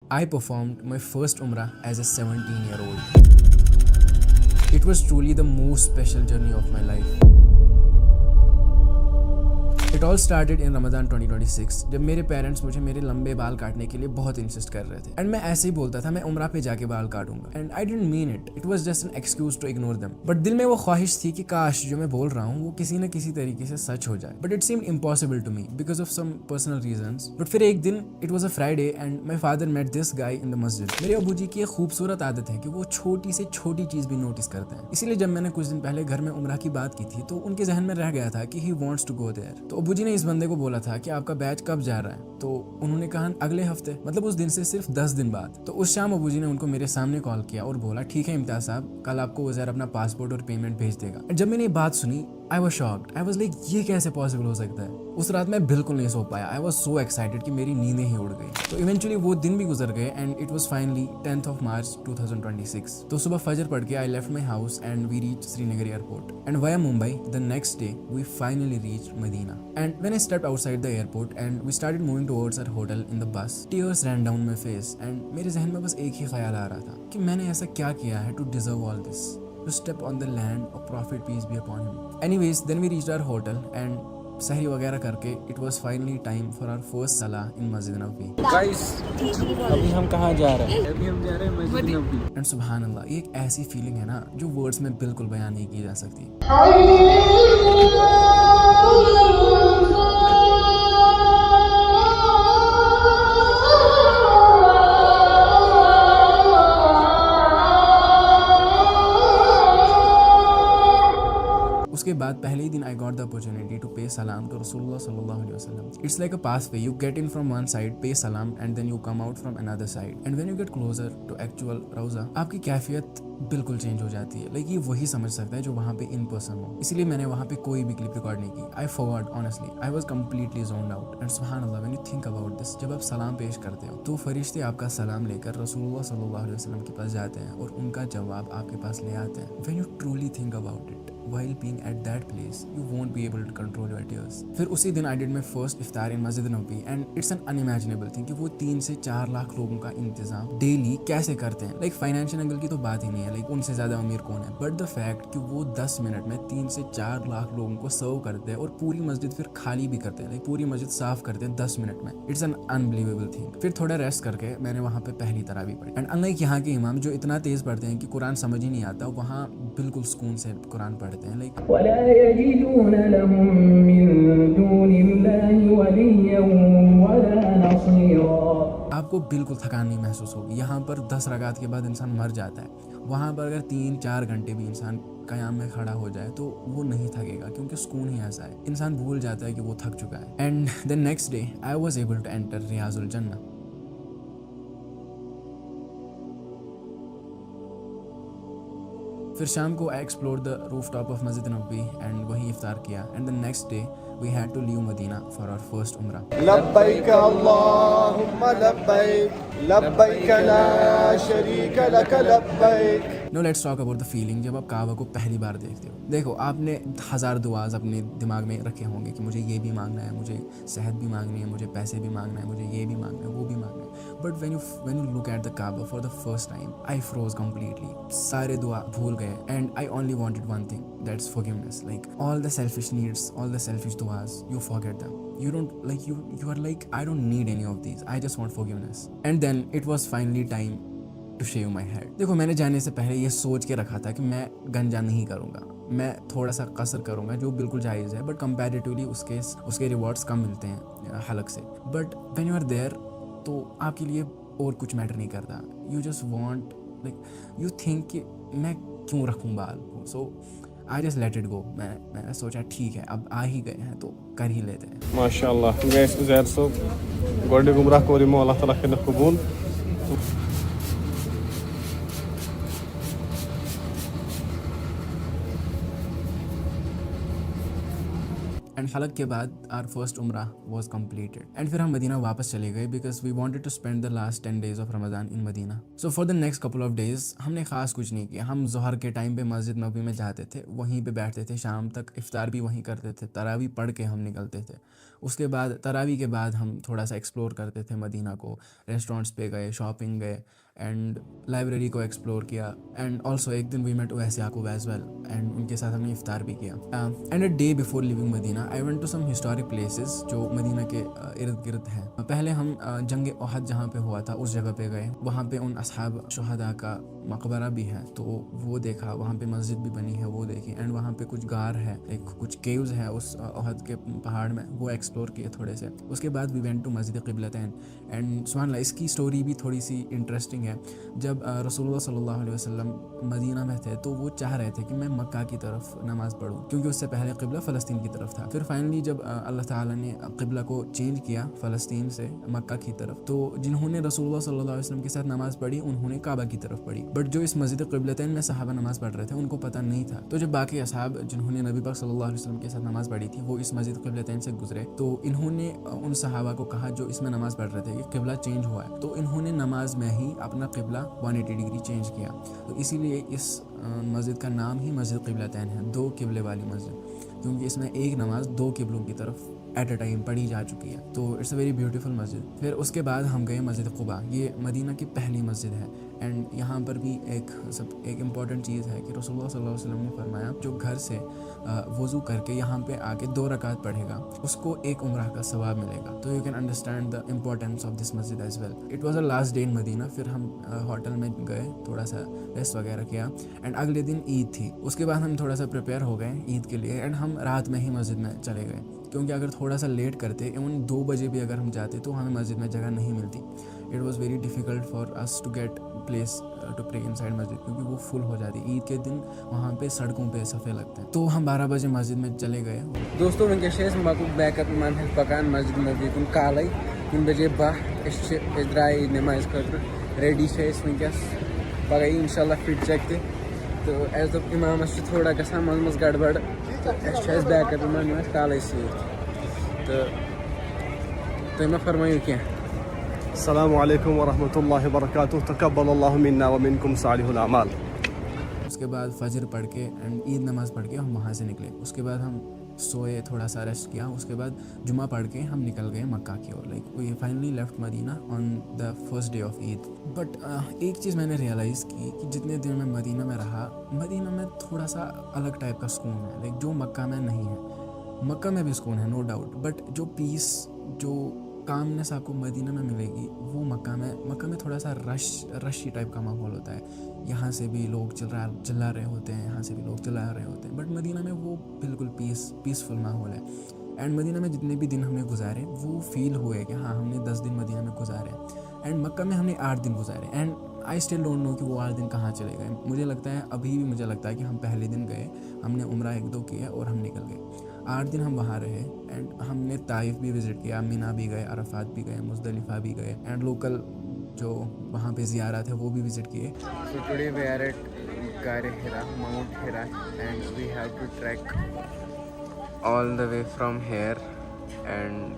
I performed my first Umrah as a 17-year-old. It was truly the most special journey of my life. It all started in Ramadan 2026 जब मेरे parents मुझे मेरे लंबे बाल काटने के लिए बहुत इंसिस्ट कर रहे थे एंड मैं ऐसे ही बोलता था मैं उम्रा पे जाके बाल काटूंगा and I didn't mean it was just an excuse to ignore them but दिल में वो ख्वाहिश थी कि काश जो मैं बोल रहा हूँ वो किसी न किसी तरीके से सच हो जाए but it seemed impossible to me because of some personal reasons but फिर एक दिन it was a Friday and my father met this guy in the मस्जिद मेरे अबू जी की एक खूबसूरत आदत है कि वो छोटी से छोटी चीज भी नोटिस करते हैं इसीलिए जब मैंने कुछ दिन पहले घर में उम्रा की बात की थी तो उनके जहन में रह गया था कि he wants to go there तो अबू जी ने इस बंदे को बोला था कि आपका बैच कब जा रहा है तो उन्होंने कहा अगले हफ्ते मतलब उस दिन से सिर्फ 10 दिन बाद तो उस शाम अबूजी ने उनको मेरे सामने कॉल किया और बोला ठीक है इम्तियाज साहब कल आपको उज़ैर अपना पासपोर्ट और पेमेंट भेज देगा जब मैंने ये बात सुनी I was shocked I was like ये कैसे पॉसिबल हो सकता है उस रात मैं बिल्कुल नहीं सो पाया आई वॉज सो एक्साइटेड कि मेरी नींदें ही उड़ गई तो इवेंचुअली वो दिन भी गुजर गए and it was finally 10th of March 2026 तो सुबह फजर पढ़ के I left my house and we reach Srinagar airport and via Mumbai the next day we finally reach Medina and when I stepped outside the airport and we started moving towards our hotel in the bus tears ran down my face and मेरे जहन में बस एक ही ख्याल आ रहा था कि मैंने ऐसा क्या किया है to deserve all this to step on the land of prophet peace be upon him. Anyways, then we reached our hotel and सहरी वगैरह करके it was finally time for our first salah in Masjid Nabawi. Guys अभी हम कहाँ जा रहे हैं? अभी हम जा रहे हैं मस्जिद नबवी। And सुभान अल्लाह ये एक ऐसी फीलिंग है ना जो वर्ड्स में बिल्कुल बयान नहीं की जा सकती उसके बाद पहले ही दिन I got the opportunity to pay सलाम टू रसूलुल्लाह सल्लल्लाहु अलैहि वसल्लम it's like a pass way you get in from one side pay सलाम and then you come out from another side and when you get closer to actual रोजा आपकी कैफियत बिल्कुल चेंज हो जाती है लाइक ये वही समझ सकता है जो वहाँ पे इन पर्सन हो इसलिए मैंने वहाँ पे कोई भी क्लिप रिकॉर्ड नहीं की I forgot honestly I was completely zoned out and सुभान अल्लाह when you think about this जब आप सलाम पेश करते हो तो फरिश्ते आपका सलाम लेकर रसूलुल्लाह सल्लल्लाहु अलैहि वसल्लम के पास जाते हैं और उनका जवाब आपके पास ले आते हैं when you truly think about it while being at that place you won't be able to control your tears फिर उसी दिन I did my first Iftikhar in मस्जिद नबवी and it's an unimaginable thing कि वो 3 से 4 लाख लोगों का इंतजाम डेली कैसे करते हैं लाइक फाइनेंशियल एंगल की तो बात ही नहीं है लाइक उनसे ज्यादा अमीर कौन है बट द फैक्ट कि वो 10 मिनट में 3 से 4 लाख लोगों को सर्व करते हैं और पूरी मस्जिद फिर खाली भी करते हैं लाइक पूरी मस्जिद साफ करते हैं 10 मिनट में इट्स एन अनबिलीवेबल थिंग फिर थोड़ा रेस्ट करके मैंने वहाँ पे पहली तरावी पढ़ी एंड अनलाइक यहाँ के इमाम जो इतना तेज पढ़ते हैं कि कुरान समझ ही नहीं आता वहाँ बिल्कुल सुकून से कुरान पढ़ते हैं लाइक वला यजिदून लहुम मिन दूनिल्लाहि वलिय्यन वला नसीरा आपको बिल्कुल थकान नहीं महसूस होगी यहाँ पर 10 रकात के बाद इंसान मर जाता है वहाँ पर अगर 3-4 घंटे भी इंसान कयाम में खड़ा हो जाए तो वो नहीं थकेगा क्योंकि सुकून ही ऐसा है इंसान भूल जाता है कि वो थक चुका है and the next day I was able to enter रियाजुल जन्नह फिर शाम को I explore the rooftop of मस्जिद नबवी एंड वहीं इफ्तार किया and the next day we had to leave Medina for our first उम्रा लब्बैक अल्लाहुम्मा लब्बैक लब्बैक ला शरीक लक लब्बैक no let's talk about the feeling जब आप काबा को पहली बार देखते हो देखो आपने 1000 दुआज अपने दिमाग में रखे होंगे कि मुझे ये भी मांगना है मुझे सेहत भी मांगनी है मुझे पैसे भी मांगना है मुझे ये भी मांगना है वो भी मांगना है but when you look at the Kaaba for the first time I froze completely सारे दुआ भूल गए and I only wanted one thing that's forgiveness like all the selfish needs all the selfish दुआज you forget them you don't like you are like I don't need any of these I just want forgiveness and then it was finally time to shave my head देखो मैंने जाने से पहले ये सोच के रखा था कि मैं गंजा नहीं करूँगा मैं थोड़ा सा कसर करूँगा जो बिल्कुल जायज़ है बट कंपैरेटिवली उसके रिवॉर्ड्स कम मिलते हैं हलक से but when you are there तो आपके लिए और कुछ मैटर नहीं करता you just want like you think कि मैं क्यों रखूँ बाल so I just let it go मैंने सोचा ठीक है अब आ ही गए हैं तो कर ही लेते हैं माशाअल्लाह गाइस उज़ैर साहब गोल्डन गुमराह को रिमो अल्लाह ताला के कबूल एंड हलक के बाद आर फर्स्ट उम्रा वाज कंप्लीटेड एंड फिर हम मदीना वापस चले गए because we wanted to spend the last 10 days of Ramzan in Medina. So for the next couple of days हमने खास कुछ नहीं किया। हम ज़ोहर के टाइम पे मस्जिद नबी में जाते थे, वहीं पे बैठते थे, शाम तक इफ्तार भी वहीं करते थे, तरावी पढ़ के हम निकलते थे। उसके बाद तरावी के बाद हम थोड़ा सा एक्सप्लोर करते थे मदीना को, रेस्टोरेंट्स पे गए, शॉपिंग गए एंड लाइब्रेरी को एक्सप्लोर किया एंड ऑल्सो एक दिन we met Uwais Yaqoob as well and उनके साथ हमने इफ्तार भी किया। And a day before leaving Medina I went to some historic places जो मदीना के इर्द गिर्द हैं। पहले हम जंग ओहद जहाँ पे हुआ था उस जगह पे गए, वहाँ पे उन असहाब शुहदा का मकबरा भी है तो वो देखा, वहाँ पे मस्जिद भी बनी है वो देखी एंड वहाँ पे कुछ गार है, एक कुछ केव्स है उस ओहद के पहाड़ में, वो एक्सप्लोर किए थोड़े से। उसके बाद वी वेंट टू मस्जिद क़िबलतैन एंड सुभानअल्लाह इसकी स्टोरी भी थोड़ी सी इंटरेस्टिंग है। जब रसूलुल्लाह सल्लल्लाहु अलैहि वसल्लम मदीना में थे तो वो चाह रहे थे कि मैं मक्का की तरफ नमाज़ पढ़ूं क्योंकि उससे पहले क़िबला फ़लस्तीन की तरफ था। फिर फाइनली जब अल्लाह ताला ने क़िबला को चेंज किया फ़लस्तीन से मक्का की तरफ, तो जिन्होंने रसूलुल्लाह सल्लल्लाहु अलैहि वसल्लम के साथ नमाज़ पढ़ी उन्होंने काबा की तरफ पढ़ी, बट जो इस मस्जिद क़िबलतैन में सहाबा नमाज़ पढ़ रहे थे उनको पता नहीं था। तो जब बाकी असहाब जिन्होंने नबी पाक सल्लल्लाहु अलैहि वसल्लम के साथ नमाज़ पढ़ी थी वो इस मस्जिद क़िबलतैन से गुजरे तो इन्होंने उन सहाबा को कहा जो इसमें नमाज़ पढ़ रहे थे कि क़िबला चेंज हुआ है, तो इन्होंने नमाज में ही अपना क़िबला 180 डिग्री चेंज किया। तो इसीलिए इस मस्जिद का नाम ही मस्जिद क़िबलतैन है, दो किबले वाली मस्जिद, क्योंकि इसमें एक नमाज दो किबलों की तरफ एट अ टाइम पढ़ी जा चुकी है। तो इट्स अ वेरी ब्यूटीफुल मस्जिद। फिर उसके बाद हम गए मस्जिद क़ुबा, ये मदीना की पहली मस्जिद है एंड यहाँ पर भी एक इम्पॉर्टेंट चीज़ है कि रसूलुल्लाह सल्लल्लाहु अलैहि वसल्लम ने फरमाया जो घर से वज़ू करके यहाँ पे आके 2 रकात पढ़ेगा उसको एक उम्रा का सवाब मिलेगा। तो you can understand the importance of this मस्जिद as well. It was a last day in Medina. फिर हम होटल में गए, थोड़ा सा रेस्ट वगैरह किया एंड अगले दिन ईद थी। उसके बाद हम थोड़ा सा प्रिपेयर हो गए ईद के लिए एंड हम रात में ही मस्जिद में चले गए क्योंकि अगर थोड़ा सा लेट करते इवन 2 बजे भी अगर हम जाते तो हमें मस्जिद में जगह नहीं मिलती। It was very difficult for us to get place to pray inside मस्जिद क्योंकि वो फुल हो जाती। ईद के दिन वहाँ पे सड़कों पे सफ़े लगते हैं। तो हम 12 बजे मस्जिद में चले गए। दोस्तों वनकस मकु बैकअप मन पकान मस्जिद नबी कुन काले 3 बजे 12 द्राए नमाज खतर रेडी वनकस पगह इंशाल्लाह फिट चेक तो एज द इमाम थोड़ा गसान मज गड़बड़ तो बैकअप मन काले तो तुम फरमाइयो क्या। अस्सलामु अलैकुम व रहमतुल्लाहि व बरकातुहू तक़ब्बलल्लाहु मिन्ना व मिनकुम सालिहुल अमाल। उसके बाद फजर पढ़ के एंड ईद नमाज़ पढ़ के हम वहाँ से निकले। उसके बाद हम सोए, थोड़ा सा रेस्ट किया। उसके बाद जुमा पढ़ के हम निकल गए मक्का की ओर। Like we finally left Medina on the first day of Eid. But एक चीज़ मैंने रियलाइज़ की कि जितने दिन मैं मदीना में रहा, मदीना में थोड़ा सा अलग टाइप का सुकून है, लाइक जो मक्का में नहीं है। मक्का में भी सुकून है नो डाउट, बट जो पीस, जो कामनेस आपको मदीना में मिलेगी वो मक्का में थोड़ा सा रशी टाइप का माहौल होता है। यहाँ से भी लोग चिल्ला रहे होते हैं, यहाँ से भी लोग चिल्ला रहे होते हैं, बट मदीना में वो बिल्कुल पीसफुल माहौल है। एंड मदीना में जितने भी दिन हमने गुजारे वो फील हुए कि हाँ हमने 10 दिन मदीना में गुजारे एंड मक्का में हमने 8 दिन गुजारे and I still don't know कि वो 8 दिन कहाँ चले गए। मुझे लगता है अभी भी मुझे लगता है कि हम पहले दिन गए, हमने उम्रा 1-2 किया और हम निकल गए। 8 दिन हम वहाँ रहे एंड हमने ताइफ भी विज़िट किया, मिना भी गए, अरफात भी गए, मुज़दलिफ़ा भी गए एंड लोकल जो वहाँ पे ज़ियारत है वो भी विज़िट किए। So today we are at Gare Hira, Mount Hira, and we have to trek all the way from here and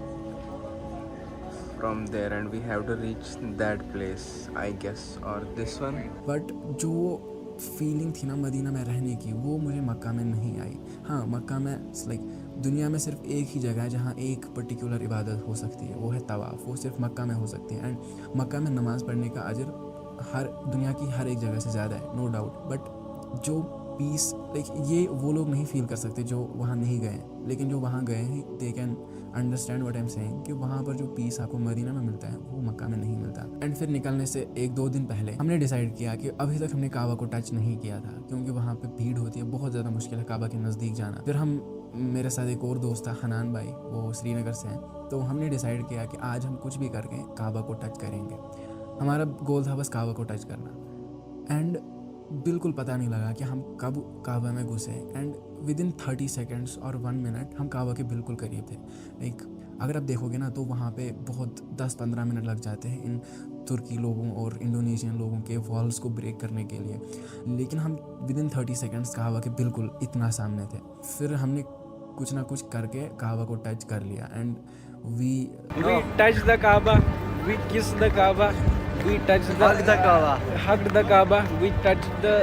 from there, and we have to reach that place, I guess, or this one. But जो feeling थी ना Medina में रहने की वो मुझे मक्का में नहीं आई। हाँ, मक्का में लाइक दुनिया में सिर्फ एक ही जगह है जहाँ एक पर्टिकुलर इबादत हो सकती है, वो है तवाफ़। वो सिर्फ मक्का में हो सकती है एंड मक्का में नमाज़ पढ़ने का अजर हर दुनिया की हर एक जगह से ज़्यादा है, नो डाउट। बट जो पीस लाइक ये वो लोग नहीं फील कर सकते जो वहाँ नहीं गए हैं, लेकिन जो वहाँ गए हैं they can understand what I am saying कि वहाँ पर जो पीस आपको मदीना में मिलता है वो मक्का में नहीं मिलता। एंड फिर निकलने से 1-2 दिन पहले हमने डिसाइड किया कि अभी तक हमने काबा को टच नहीं किया था क्योंकि वहाँ पे भीड़ होती है, बहुत ज़्यादा मुश्किल है काबा के नज़दीक जाना। फिर हम, मेरे साथ एक और दोस्त था हनान भाई, वो श्रीनगर से हैं, तो हमने डिसाइड किया कि आज हम कुछ भी करके काबा को टच करेंगे। हमारा गोल था बस काबा को टच करना एंड बिल्कुल पता नहीं लगा कि हम कब काबा में घुसे एंड विद इन 30 सेकेंड्स और 1 मिनट हम काबा के बिल्कुल करीब थे। लाइक अगर आप देखोगे ना तो वहाँ पे बहुत 10-15 मिनट लग जाते हैं इन तुर्की लोगों और इंडोनेशियन लोगों के वॉल्स को ब्रेक करने के लिए, लेकिन हम विद इन 30 सेकेंड्स काबा के बिल्कुल इतना सामने थे। फिर हमने कुछ ना कुछ करके काबा को टच कर लिया and we touched the Kaaba, we kissed the Kaaba, we touched the hugged the Kaaba, we touched the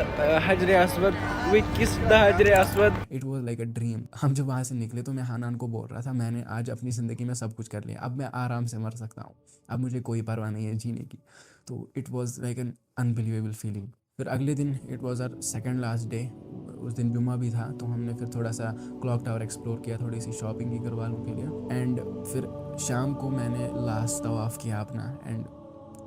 Hajr Aswad, we kissed the Hajr Aswad. It was like a dream. हम जब वहाँ से निकले तो मैं हानान को बोल रहा था मैंने आज अपनी ज़िंदगी में सब कुछ कर लिया, अब मैं आराम से मर सकता हूँ, अब मुझे कोई परवाह नहीं है जीने की। तो it was like an unbelievable feeling. फिर अगले दिन it was our second last day, उस दिन जुम्मा भी था, तो हमने फिर थोड़ा सा क्लॉक टावर एक्सप्लोर किया, थोड़ी सी शॉपिंग की घर वालों के लिए। एंड फिर शाम को मैंने लास्ट तवाफ़ किया अपना। And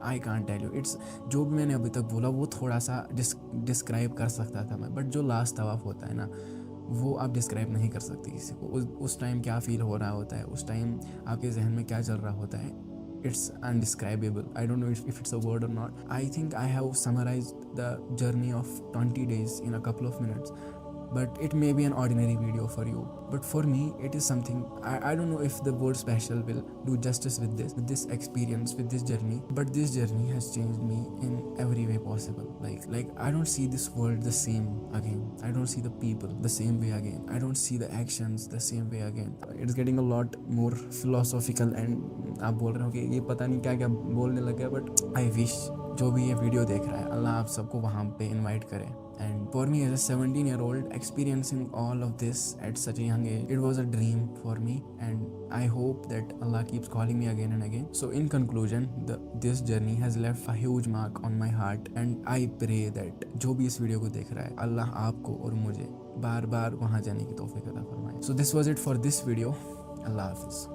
I can't tell you, it's जो भी मैंने अभी तक बोला वो थोड़ा सा डिस्क्राइब कर सकता था मैं, बट जो लास्ट तवाफ़ होता है ना वो आप डिस्क्राइब नहीं कर सकते किसी को। उस टाइम क्या फ़ील हो रहा होता है, उस टाइम आपके जहन में क्या चल रहा होता है, it's undescribable. I don't know if it's a word or not. I think I have summarized the journey of 20 days in a couple of minutes, but it may be an ordinary video for you, but for me it is something I don't know if the word special will do justice with this experience, with this journey, but this journey has changed me in every way possible. Like I don't see this world the same again, I don't see the people the same way again, I don't see the actions the same way again. It's getting a lot more philosophical and आप बोल रहे हो कि ये पता नहीं क्या क्या बोलने लग गया, बट आई विश जो भी ये वीडियो देख रहा है अल्लाह आप सबको वहाँ पे इनवाइट करे। And for me as a 17-year-old experiencing all of this at such a young age, it was a dream for me, and I hope that Allah keeps calling me again and again. So in conclusion, this journey has left a huge mark on my heart, and I pray that जो भी इस video को देख रहा है अल्लाह आपको और मुझे बार बार वहाँ जाने की तौफीक अता फरमाए। So this was it for this video. Allah Hafiz.